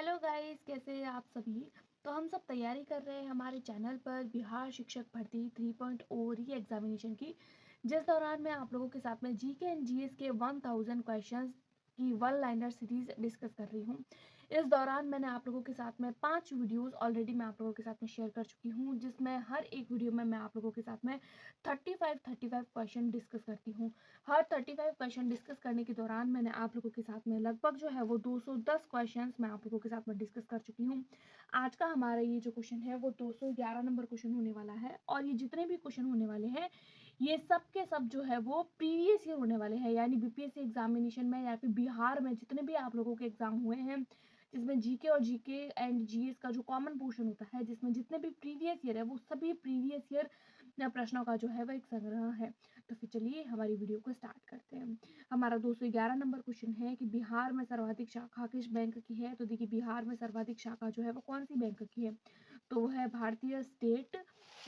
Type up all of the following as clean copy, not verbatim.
Hello guys, कैसे हैं आप सभी। तो हम सब तैयारी कर रहे हैं हमारे चैनल पर बिहार शिक्षक भर्ती 3.0 री एग्जामिनेशन की, जिस दौरान मैं आप लोगों के साथ में जीके एंड जीएस के 1000 क्वेश्चंस की वन लाइनर सीरीज डिस्कस कर रही हूँ। इस दौरान मैंने आप लोगों के साथ में 5 वीडियोस ऑलरेडी मैं आप लोगों के साथ में शेयर कर चुकी हूँ, जिसमें हर एक वीडियो में मैं आप लोगों के साथ में 35 क्वेश्चन डिस्कस करती हूँ। हर 35 क्वेश्चन डिस्कस करने के दौरान मैंने आप लोगों के साथ में लगभग जो है वो 210 क्वेश्चंस मैं आप लोगों के साथ में डिस्कस कर चुकी हूँ। आज का हमारा ये जो क्वेश्चन है वो 211 नंबर क्वेश्चन होने वाला है, और ये जितने भी क्वेश्चन होने वाले हैं ये सब के सब जो है वो प्रीवियस ईयर होने वाले हैं, यानी बीपीएससी एग्जामिनेशन में या फिर बिहार में जितने भी आप लोगों के एग्जाम हुए हैं, जिसमें जीके और जीके एंड जीएस का जो कॉमन पोर्शन होता है, जिसमें जितने भी प्रीवियस ईयर है वो सभी प्रीवियस ईयर प्रश्नों का जो है वह एक संग्रह है। तो फिर चलिए हमारी वीडियो को स्टार्ट करते हैं। हमारा 211 नंबर क्वेश्चन है कि बिहार में सर्वाधिक शाखा किस बैंक की है। तो देखिए, बिहार में सर्वाधिक शाखा जो है वो कौन सी बैंक की है, तो वो है भारतीय स्टेट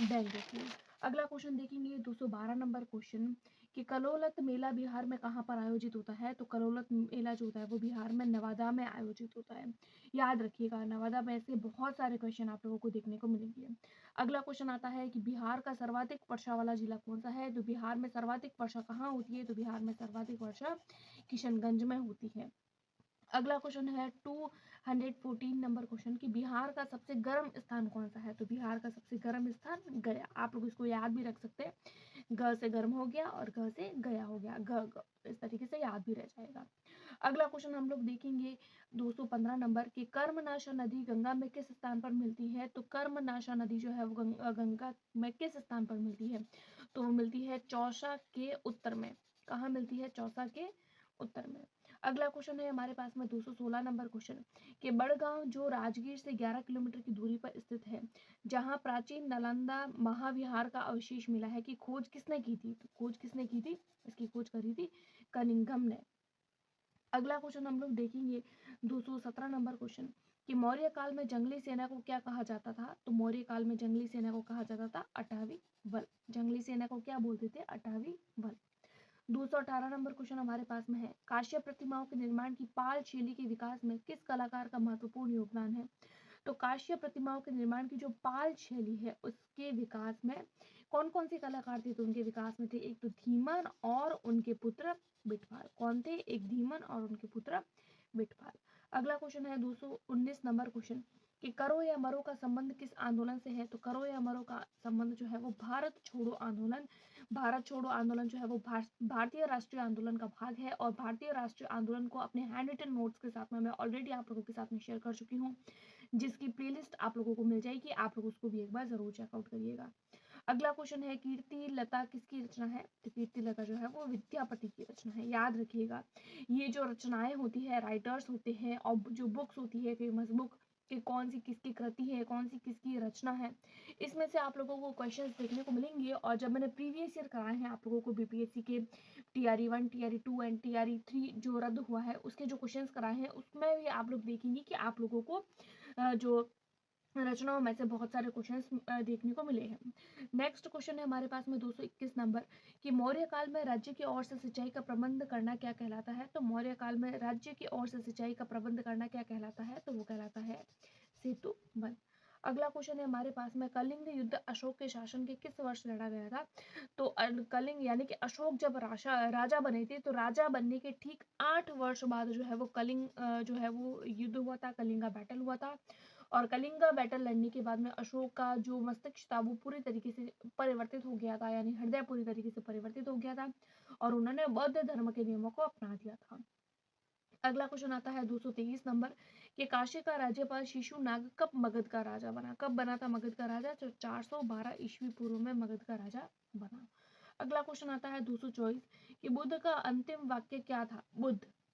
बैंक की। अगला क्वेश्चन देखेंगे 212 नंबर क्वेश्चन कि कलोलत मेला बिहार में कहाँ पर आयोजित होता है। तो कलोलत मेला जो होता है वो बिहार में नवादा में आयोजित होता है। याद रखिएगा, नवादा में से बहुत सारे क्वेश्चन आप लोगों को देखने को मिलेंगे। अगला क्वेश्चन आता है कि बिहार का सर्वाधिक वर्षा वाला जिला कौन सा है। तो बिहार में सर्वाधिक वर्षा कहाँ होती है। तो बिहार में सर्वाधिक वर्षा किशनगंज में होती है। अगला क्वेश्चन है 214 नंबर क्वेश्चन कि बिहार का सबसे गर्म स्थान कौन सा है। तो बिहार का सबसे गर्म स्थान गया। आप लोग इसको याद भी रख सकते हैं, ग से गर्म हो गया और ग से गया हो गया, ग इस तरीके से याद भी रह जाएगा। अगला क्वेश्चन हम लोग देखेंगे 215 नंबर की कर्मनाशा नदी गंगा में किस स्थान पर मिलती है। तो कर्मनाशा नदी जो है वो गंगा में किस स्थान पर मिलती है। तो वो मिलती है चौसा के उत्तर में। कहाँ मिलती है? चौसा के उत्तर में। अगला क्वेश्चन है हमारे पास में 216 नंबर क्वेश्चन कि बड़गांव जो राजगीर से 11 किलोमीटर की दूरी पर स्थित है, जहां प्राचीन नालंदा महाविहार का अवशेष मिला है, कि खोज किसने की थी। तो खोज किसने की थी? इसकी खोज करी थी कनिंघम ने। अगला क्वेश्चन हम लोग देखेंगे 217 नंबर क्वेश्चन कि मौर्य काल में जंगली सेना को क्या कहा जाता था। तो मौर्य काल में जंगली सेना को कहा जाता था अटावी बल। जंगली सेना को क्या बोलते थे? अटावी बल। 218 नंबर क्वेश्चन हमारे पास में है काश्य प्रतिमाओं के निर्माण की पाल शैली के विकास में किस कलाकार का महत्वपूर्ण योगदान है। तो काश्य प्रतिमाओं के निर्माण की जो पाल शैली है उसके विकास में कौन कौन से कलाकार थे। तो उनके विकास में थे एक तो धीमन और उनके पुत्र बिटवाल। कौन थे? एक धीमन और उनके पुत्र बिटवाल। अगला क्वेश्चन है 219 नंबर क्वेश्चन कि करो या मरो का संबंध किस आंदोलन से है। तो करो या मरो का संबंध जो है वो भारत छोड़ो आंदोलन। भारत छोड़ो आंदोलन जो है वो भारतीय राष्ट्रीय आंदोलन का भाग है, और भारतीय राष्ट्रीय आंदोलन को अपने हैंड रिटन नोट्स के साथ में मैं ऑलरेडी आप लोगों के साथ में शेयर कर चुकी हूँ, जिसकी प्लेलिस्ट आप लोगों को मिल जाएगी। आप लोग उसको भी एक बार जरूर चेकआउट करिएगा। अगला क्वेश्चन है कीर्ति लता किसकी रचना है। तो कीर्ति लता जो है वो विद्यापति की रचना है। याद रखिएगा, ये जो रचनाएं होती है, राइटर्स होते हैं, और जो बुक्स होती है फेमस बुक कि कौन सी किसकी कृति है, कौन सी किसकी रचना है, इसमें से आप लोगों को क्वेश्चंस देखने को मिलेंगे। और जब मैंने प्रीवियस ईयर कराए हैं आप लोगों को बीपीएससी के टीआरई 1 टीआरई 2 एंड टीआरई 3 जो रद्द हुआ है उसके जो क्वेश्चंस कराए हैं, उसमें भी आप लोग देखेंगे कि आप लोगों को जो रचनाओं में से बहुत सारे क्वेश्चंस देखने को मिले हैं। नेक्स्ट क्वेश्चन है हमारे पास में 221 नंबर कि मौर्य काल में राज्य की ओर से सिंचाई का प्रबंध करना क्या कहलाता है। तो मौर्य काल में राज्य की ओर से सिंचाई का प्रबंध करना क्या कहलाता है। तो वो कहलाता है सेतु बंध। अगला क्वेश्चन है हमारे पास में कलिंग युद्ध अशोक के शासन के किस वर्ष लड़ा गया था। तो कलिंग यानी कि अशोक जब राजा बने थे, तो राजा बनने के ठीक 8 वर्ष बाद जो है वो कलिंग जो है वो युद्ध हुआ था, कलिंगा बैटल हुआ था। और कलिंगा बैटल लड़ने के बाद में अशोक का जो मस्तिष्क था वो पूरी तरीके से परिवर्तित हो गया था, यानी हृदय पूरी तरीके से परिवर्तित हो गया था, और उन्होंने बौद्ध धर्म के नियमों को अपना दिया था। अगला क्वेश्चन आता है 223 नंबर कि काशी का राज्यपाल शिशुनाग कब मगध का राजा बना। कब बना था मगध का राजा? तो 412 ईस्वी पूर्व में मगध का राजा बना। अगला क्वेश्चन आता है 224 कि बुद्ध का अंतिम वाक्य क्या था।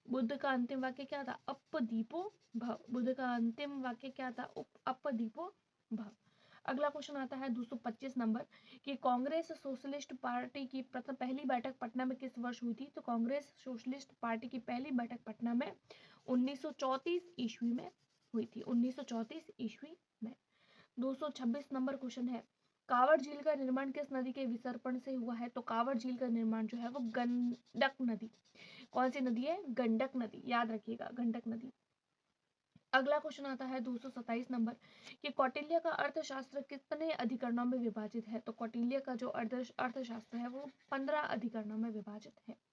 बुद्ध का अंतिम वाक्य क्या था? अपदीपो भव। बुद्ध का अंतिम वाक्य क्या था? अपदीपो भव। अगला क्वेश्चन आता है 225 नंबर कि कांग्रेस सोशलिस्ट पार्टी की पहली बैठक पटना में किस वर्ष हुई थी। तो कांग्रेस सोशलिस्ट पार्टी की पहली बैठक पटना में 1934 ईस्वी में हुई थी। 1934 ईस्वी में। 226 नंबर क्वेश्चन है कांवड़ झील का निर्माण किस नदी के विसर्पण से हुआ है। तो कांवड़ झील का निर्माण जो है वो गंडक नदी। कौन सी नदी है? गंडक नदी। याद रखिएगा, गंडक नदी। अगला क्वेश्चन आता है 227 नंबर कि कौटिल्य का अर्थशास्त्र कितने अधिकरणों में विभाजित है। तो कौटिल्य का जो अर्थशास्त्र है वो 15 अधिकरणों में विभाजित है।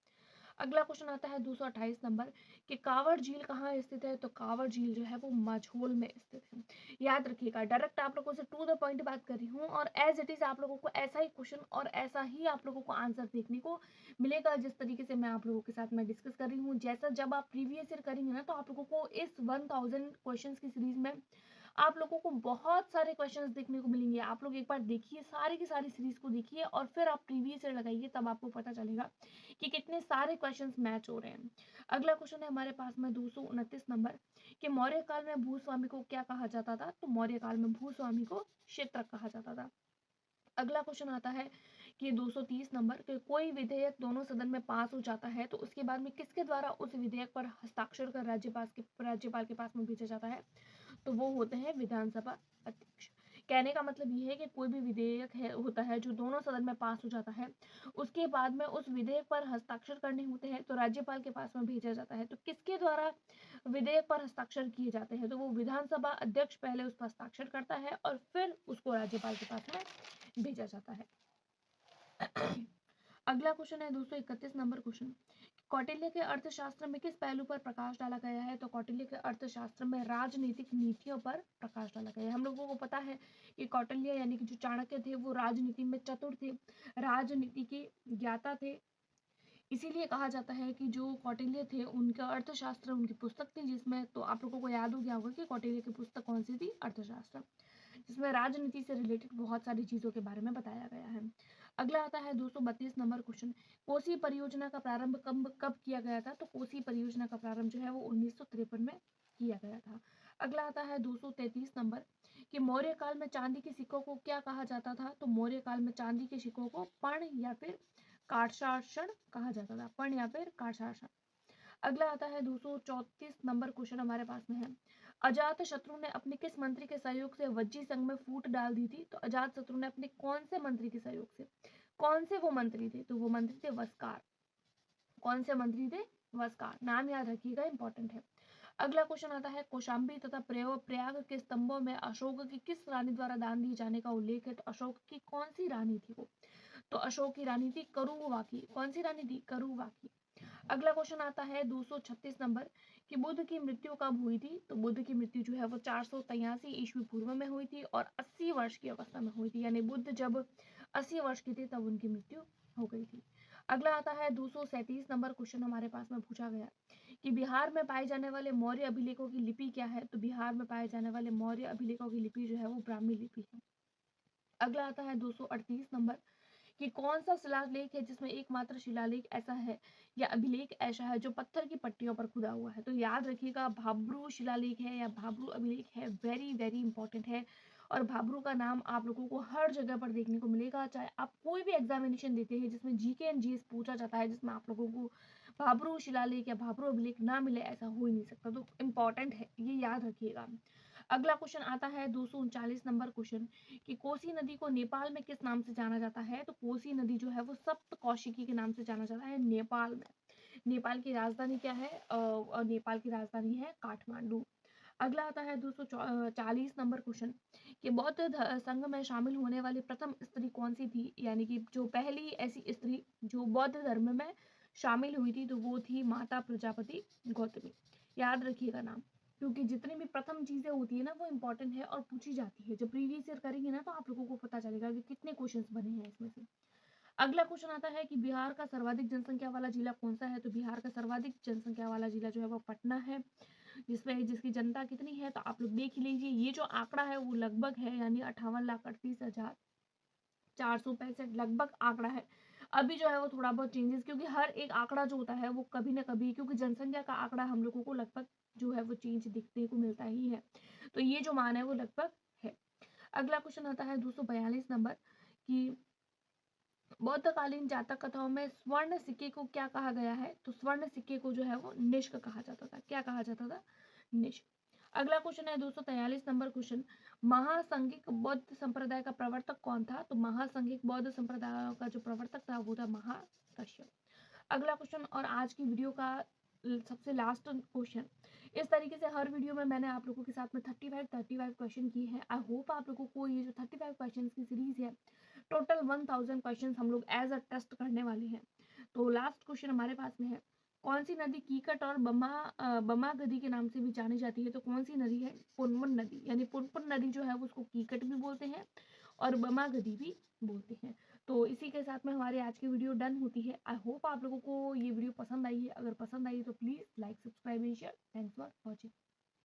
अगला क्वेश्चन आता है 228 नंबर कि कांवड़ झील कहाँ स्थित है। तो कांवड़ झील जो है वो मझोल में स्थित है। याद रखिएगा, डायरेक्ट आप लोगों से टू द पॉइंट बात कर रही हूँ और एज इट इज आप लोगों को ऐसा ही क्वेश्चन और ऐसा ही आप लोगों को आंसर देखने को मिलेगा जिस तरीके से मैं आप लोगों के साथ मैं डिस्कस कर रही हूँ। जैसा जब आप प्रीवियस ईयर करेंगे ना तो आप लोगों को इस 1000 क्वेश्चन की सीरीज में आप लोगों को बहुत सारे क्वेश्चंस देखने को मिलेंगे। आप लोग एक बार देखिए, सारी की सारी सीरीज को देखिए और फिर आप प्रीवियस ईयर लगाइए, तब आपको पता चलेगा कि कितने सारे क्वेश्चंस मैच हो रहे हैं। अगला क्वेश्चन है हमारे पास में 229 नंबर कि मौर्य काल में भूस्वामी को क्या कहा जाता था। तो मौर्य काल में भूस्वामी को क्षेत्रक कहा जाता था। अगला क्वेश्चन आता है कि 230 नंबर कि कोई विधेयक दोनों सदन में पास हो जाता है तो उसके बाद में किसके द्वारा उस विधेयक पर हस्ताक्षर कर राज्यपाल के पास में भेजा जाता है। तो वो होते हैं विधानसभा अध्यक्ष। कहने का मतलब ये है कि कोई भी विधेयक है होता है जो दोनों सदन में पास हो जाता है, उसके बाद में उस विधेयक पर हस्ताक्षर करने होते हैं तो राज्यपाल के पास में भेजा जाता है। तो किसके द्वारा विधेयक पर हस्ताक्षर किए जाते हैं। तो वो विधानसभा अध्यक्ष पहले उस पर हस्ताक्षर करता है और फिर उसको राज्यपाल के पास में भेजा जाता है। अगला क्वेश्चन है 231 नंबर क्वेश्चन, कौटिल्य के अर्थशास्त्र में किस पहलू पर प्रकाश डाला गया है। तो कौटिल्य के अर्थशास्त्र में राजनीतिक नीतियों पर प्रकाश डाला गया है। हम लोगों को पता है कि कौटिल्य यानी कि जो चाणक्य थे वो राजनीति में चतुर थे, राजनीति के ज्ञाता थे। इसीलिए कहा जाता है कि जो कौटिल्य थे उनका अर्थशास्त्र उनकी पुस्तक थी, जिसमें तो आप लोगों को याद हो गया होगा कि कौटिल्य की पुस्तक कौन सी थी, अर्थशास्त्र, जिसमें राजनीति से रिलेटेड बहुत सारी चीजों के बारे में बताया गया है। अगला आता है 232 नंबर क्वेश्चन, कोसी परियोजना का प्रारंभ कब कब किया गया था। तो कोसी परियोजना का प्रारंभ जो है वो 1953 में किया गया था। अगला आता है 233 नंबर कि मौर्य काल में चांदी के सिक्कों को क्या कहा जाता था। तो मौर्य काल में चांदी के सिक्कों को पर्ण या फिर काटशासन कहा जाता था, पर्ण या फिर काटशासन। अगला आता है 234 नंबर क्वेश्चन हमारे पास में है, अजात शत्रु ने अपने किस मंत्री के सहयोग से वज्जी संघ में फूट डाल दी थी। तो अजात शत्रु ने अपने कौन से मंत्री के सहयोग से, कौन से वो मंत्री थे। तो वो मंत्री थे वस्कार। कौन से मंत्री थे, वस्कार। नाम याद रखिएगा, इंपॉर्टेंट है। अगला क्वेश्चन आता है, कौशाम्बी तथा प्रयाग के स्तंभों में अशोक की किस रानी द्वारा दान दिए जाने का उल्लेख है। तो अशोक की कौन सी रानी थी वो। तो अशोक की रानी थी करुवा की। कौन सी रानी थी, करुवा की। अगला क्वेश्चन आता है 236 नंबर कि बुद्ध की मृत्यु कब हुई थी। तो बुद्ध की मृत्यु जो है वो 483 ईस्वी पूर्व में हुई थी और 80 वर्ष की अवस्था में हुई थी, यानी बुद्ध जब 80 वर्ष के थे तब उनकी मृत्यु हो गई थी। अगला आता है 237 नंबर क्वेश्चन हमारे पास में पूछा गया कि बिहार में पाए जाने वाले मौर्य अभिलेखों की लिपि क्या है। तो बिहार में पाए जाने वाले मौर्य अभिलेखों की लिपि जो है वो ब्राह्मी लिपि है। अगला आता है 238 नंबर कि कौन सा शिलालेख है जिसमें एकमात्र शिलालेख ऐसा है या अभिलेख ऐसा है जो पत्थर की पट्टियों पर खुदा हुआ है। तो याद रखिएगा, भाब्रू शिलालेख है या भाब्रू अभिलेख है, वेरी वेरी इंपॉर्टेंट है। और भाब्रू का नाम आप लोगों को हर जगह पर देखने को मिलेगा, चाहे आप कोई भी एग्जामिनेशन देते हैं जिसमें जीके एंड जीएस पूछा जाता है, जिसमें आप लोगों को भाब्रू शिलालेख या भाब्रू अभिलेख ना मिले, ऐसा हो ही नहीं सकता। तो इंपॉर्टेंट है, ये याद रखिएगा। अगला क्वेश्चन आता है 239 नंबर क्वेश्चन कि कोसी नदी को नेपाल में किस नाम से जाना जाता है। तो कोसी नदी जो है वो सप्त कौशिकी के नाम से जाना जाता है नेपाल में। नेपाल की राजधानी क्या है, नेपाल की राजधानी है काठमांडू। अगला आता है 240 नंबर क्वेश्चन कि बौद्ध संघ में शामिल होने वाली प्रथम स्त्री कौन सी थी, यानी कि जो पहली ऐसी स्त्री जो बौद्ध धर्म में शामिल हुई थी तो वो थी माता प्रजापति गौतमी। याद रखिएगा नाम, क्योंकि जितनी भी प्रथम चीजें होती है ना वो इंपॉर्टेंट है और पूछी जाती है। जब प्रीवियस ईयर करेंगे ना तो आप लोगों को पता चलेगा कि कितने क्वेश्चंस बने हैं इसमें से। अगला क्वेश्चन आता है कि बिहार का सर्वाधिक जनसंख्या वाला जिला कौन सा है। तो बिहार का सर्वाधिक जनसंख्या वाला जिला जो है वो पटना है, जिसमें जिसकी जनता कितनी है तो आप लोग देख लीजिए। ये जो आंकड़ा है वो लगभग है, यानी 58,38,465 लगभग आंकड़ा है। अभी जो है वो थोड़ा बहुत चेंजेस, क्योंकि हर एक आंकड़ा जो होता है वो कभी ना कभी, क्योंकि जनसंख्या का आंकड़ा हम लोगों को लगभग जो है वो चेंज दिखने को मिलता ही है, तो ये जो मान है वो लगभग है। अगला क्वेश्चन आता है 242 नंबर कि बौद्धकालीन जातक कथाओं में स्वर्ण सिक्के को क्या कहा गया है। तो स्वर्ण सिक्के को जो है वो निष्क कहा जाता था। क्या कहा जाता था, निष्क। अगला क्वेश्चन है 243 नंबर क्वेश्चन, महासंघिक बौद्ध संप्रदाय का प्रवर्तक कौन था। तो महासंघिक बौद्ध संप्रदाय का जो प्रवर्तक था वो था महाकश्यप। अगला क्वेश्चन और आज की वीडियो का सबसे लास्ट क्वेश्चन। इस तरीके से हर वीडियो में मैंने आप लोगों के साथ में 35 क्वेश्चन किए हैं। आई होप आप लोगों को ये जो 35 क्वेश्चन की सीरीज है, टोटल 1000 क्वेश्चन हम लोग एज अ टेस्ट करने वाले हैं। तो लास्ट क्वेश्चन हमारे पास में है, कौन सी नदी कीकट और बमा गदी के नाम से भी जानी जाती है? तो कौन सी नदी है? पुनपुन नदी। यानी पुनपुन नदी जो है वो उसको कीकट भी बोलते हैं और बमा गदी भी बोलते हैं। तो इसी के साथ में हमारी आज की वीडियो डन होती है। आई होप आप लोगों को ये वीडियो पसंद आई है। अगर पसंद आई है तो please like, subscribe and share. Thanks for watching.